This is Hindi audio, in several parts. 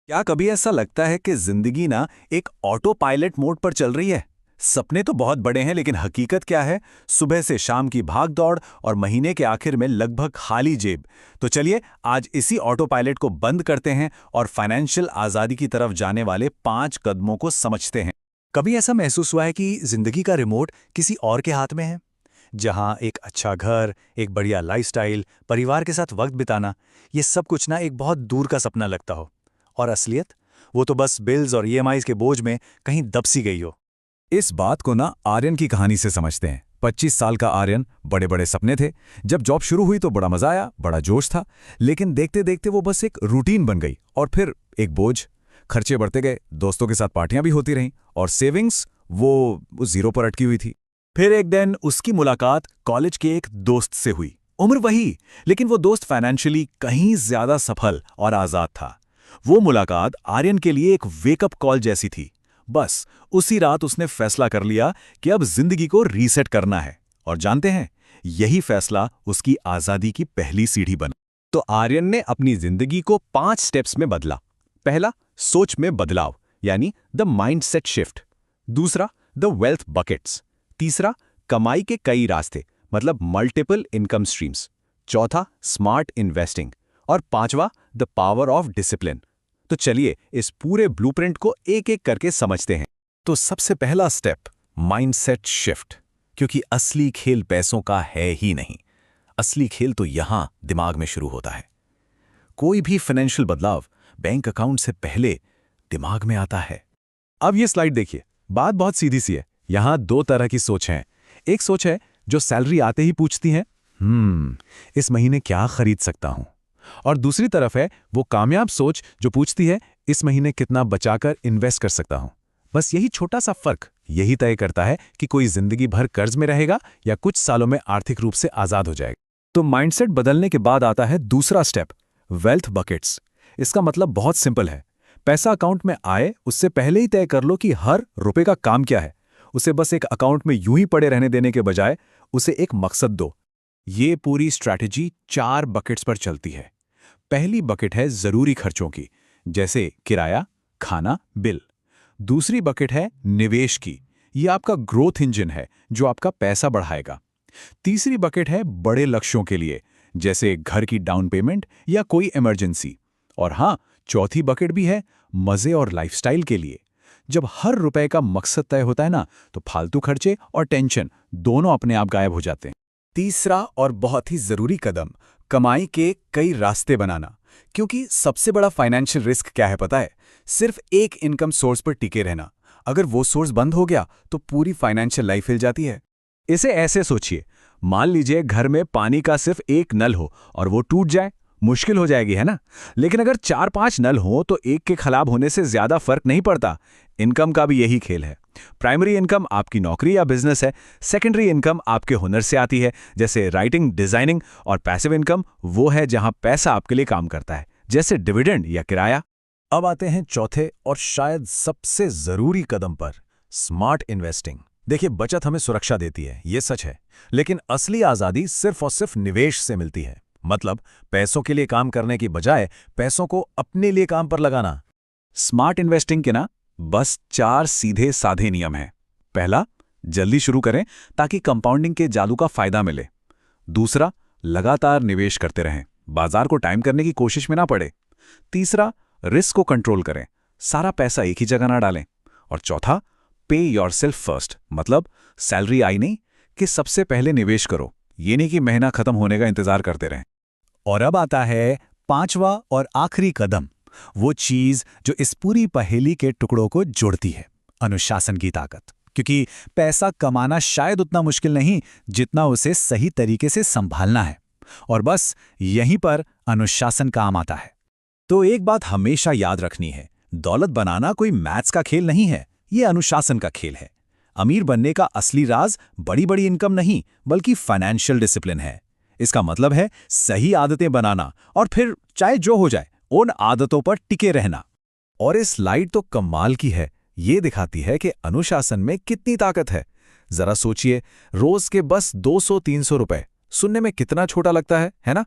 क्या कभी ऐसा लगता है कि जिंदगी ना एक ऑटो पायलट मोड पर चल रही है? सपने तो बहुत बड़े हैं, लेकिन हकीकत क्या है? सुबह से शाम की भाग दौड़ और महीने के आखिर में लगभग खाली जेब। तो चलिए आज इसी ऑटो पायलट को बंद करते हैं और फाइनेंशियल आजादी की तरफ जाने वाले 5 कदमों को समझते हैं। कभी ऐसा महसूस हुआ है कि जिंदगी का रिमोट किसी और के हाथ में है? जहां एक अच्छा घर, एक बढ़िया लाइफस्टाइल, परिवार के साथ वक्त बिताना, ये सब कुछ ना एक बहुत दूर का सपना लगता हो। और असलियत, वो तो बस बिल्स और ईएमआईज के बोझ में कहीं दबसी गई हो। इस बात को ना आर्यन की कहानी से समझते हैं। 25 साल का आर्यन, बड़े बड़े सपने थे। जब जॉब शुरू हुई तो बड़ा मजा आया, बड़ा जोश था। लेकिन देखते देखते वो बस एक रूटीन बन गई और फिर एक बोझ। खर्चे बढ़ते गए, दोस्तों के साथ पार्टियां भी होती रहीं और सेविंग्स वो जीरो पर अटकी हुई थी। फिर एक दिन उसकी मुलाकात कॉलेज के एक दोस्त से हुई। उम्र वही, लेकिन वो दोस्त फाइनेंशियली कहीं ज्यादा सफल और आजाद था। वो मुलाकात आर्यन के लिए एक वेकअप कॉल जैसी थी। बस उसी रात उसने फैसला कर लिया कि अब जिंदगी को रीसेट करना है। और जानते हैं, यही फैसला उसकी आजादी की पहली सीढ़ी बना। तो आर्यन ने अपनी जिंदगी को 5 स्टेप्स में बदला। पहला, सोच में बदलाव, यानी द माइंडसेट शिफ्ट। दूसरा, द वेल्थ बकेट्स। तीसरा, कमाई के कई रास्ते, मतलब मल्टीपल इनकम स्ट्रीम्स। चौथा, स्मार्ट इन्वेस्टिंग। और पांचवा, द पावर ऑफ डिसिप्लिन। तो चलिए इस पूरे ब्लूप्रिंट को एक एक करके समझते हैं। तो सबसे पहला स्टेप, माइंडसेट शिफ्ट। क्योंकि असली खेल पैसों का है ही नहीं। असली खेल तो यहां दिमाग में शुरू होता है। कोई भी फाइनेंशियल बदलाव बैंक अकाउंट से पहले दिमाग में आता है। अब ये स्लाइड देखिए, बात बहुत सीधी सी है। यहां 2 तरह की सोच है। एक सोच है जो सैलरी आते ही पूछती है, इस महीने क्या खरीद सकता हूं। और दूसरी तरफ है वो कामयाब सोच जो पूछती है, इस महीने कितना बचाकर इन्वेस्ट कर सकता हूं। बस यही छोटा सा फर्क यही तय करता है कि कोई जिंदगी भर कर्ज में रहेगा या कुछ सालों में आर्थिक रूप से आजाद हो जाएगा। तो माइंडसेट बदलने के बाद आता है दूसरा स्टेप, वेल्थ बकेट्स। इसका मतलब बहुत सिंपल है। पैसा अकाउंट में आए उससे पहले ही तय कर लो कि हर रुपए का काम क्या है। उसे बस एक अकाउंट में यूं ही पड़े रहने देने के बजाय उसे एक मकसद दो। ये पूरी स्ट्रैटेजी 4 बकेट्स पर चलती है। पहली बकेट है जरूरी खर्चों की, जैसे किराया, खाना, बिल। दूसरी बकेट है निवेश की। यह आपका ग्रोथ इंजन है जो आपका पैसा बढ़ाएगा। तीसरी बकेट है बड़े लक्ष्यों के लिए, जैसे घर की डाउन पेमेंट या कोई इमरजेंसी। और हाँ, चौथी बकेट भी है मजे और लाइफस्टाइल के लिए। जब हर रुपए का मकसद तय होता है ना, तो फालतू खर्चे और टेंशन दोनों अपने आप गायब हो जाते हैं। तीसरा और बहुत ही जरूरी कदम, कमाई के कई रास्ते बनाना। क्योंकि सबसे बड़ा फाइनेंशियल रिस्क क्या है पता है? सिर्फ एक इनकम सोर्स पर टिके रहना। अगर वो सोर्स बंद हो गया तो पूरी फाइनेंशियल लाइफ हिल जाती है। इसे ऐसे सोचिए, मान लीजिए घर में पानी का सिर्फ एक नल हो और वो टूट जाए, मुश्किल हो जाएगी, है ना? लेकिन अगर 4-5 नल हो तो एक के खराब होने से ज्यादा फर्क नहीं पड़ता। इनकम का भी यही खेल है। प्राइमरी इनकम आपकी नौकरी या बिजनेस है। सेकेंडरी इनकम आपके हुनर से आती है, जैसे राइटिंग, डिजाइनिंग। और पैसिव इनकम वो है जहां पैसा आपके लिए काम करता है, जैसे डिविडेंड या किराया। अब आते हैं चौथे और शायद सबसे जरूरी कदम पर, स्मार्ट इन्वेस्टिंग। देखिए, बचत हमें सुरक्षा देती है, ये सच है। लेकिन असली आजादी सिर्फ और सिर्फ निवेश से मिलती है। मतलब पैसों के लिए काम करने की बजाय पैसों को अपने लिए काम पर लगाना। स्मार्ट इन्वेस्टिंग के ना बस 4 सीधे साधे नियम हैं। पहला, जल्दी शुरू करें ताकि कंपाउंडिंग के जादू का फायदा मिले। दूसरा, लगातार निवेश करते रहें, बाजार को टाइम करने की कोशिश में ना पड़े। तीसरा, रिस्क को कंट्रोल करें, सारा पैसा एक ही जगह ना डालें। और चौथा, पे योरसेल्फ फर्स्ट। मतलब सैलरी आई नहीं कि सबसे पहले निवेश करो, ये नहीं कि महीना खत्म होने का इंतजार करते रहें। और अब आता है 5वां और आखिरी कदम, वो चीज जो इस पूरी पहेली के टुकड़ों को जोड़ती है, अनुशासन की ताकत। क्योंकि पैसा कमाना शायद उतना मुश्किल नहीं जितना उसे सही तरीके से संभालना है। और बस यहीं पर अनुशासन काम आता है। तो एक बात हमेशा याद रखनी है, दौलत बनाना कोई मैथ्स का खेल नहीं है, ये अनुशासन का खेल है। अमीर बनने का असली राज बड़ी बड़ी इनकम नहीं, बल्कि फाइनेंशियल डिसिप्लिन है। इसका मतलब है सही आदतें बनाना और फिर चाहे जो हो जाए उन आदतों पर टिके रहना। और इस स्लाइड तो कमाल की है, ये दिखाती है कि अनुशासन में कितनी ताकत है। जरा सोचिए, रोज के बस 200-300 रुपए, सुनने में कितना छोटा लगता है ना?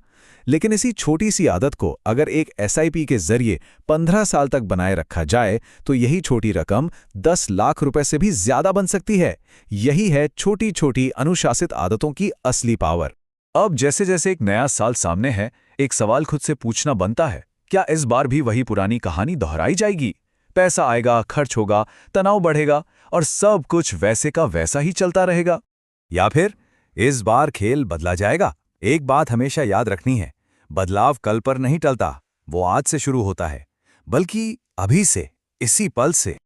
लेकिन इसी छोटी सी आदत को अगर एक एसआईपी के जरिए 15 साल तक बनाए रखा जाए तो यही छोटी रकम 10 लाख रुपए से भी ज्यादा बन सकती है। यही है छोटी छोटी अनुशासित आदतों की असली पावर। अब जैसे जैसे एक नया साल सामने है, एक सवाल खुद से पूछना बनता है, क्या इस बार भी वही पुरानी कहानी दोहराई जाएगी? पैसा आएगा, खर्च होगा, तनाव बढ़ेगा और सब कुछ वैसे का वैसा ही चलता रहेगा? या फिर इस बार खेल बदला जाएगा? एक बात हमेशा याद रखनी है, बदलाव कल पर नहीं टलता, वो आज से शुरू होता है, बल्कि अभी से, इसी पल से।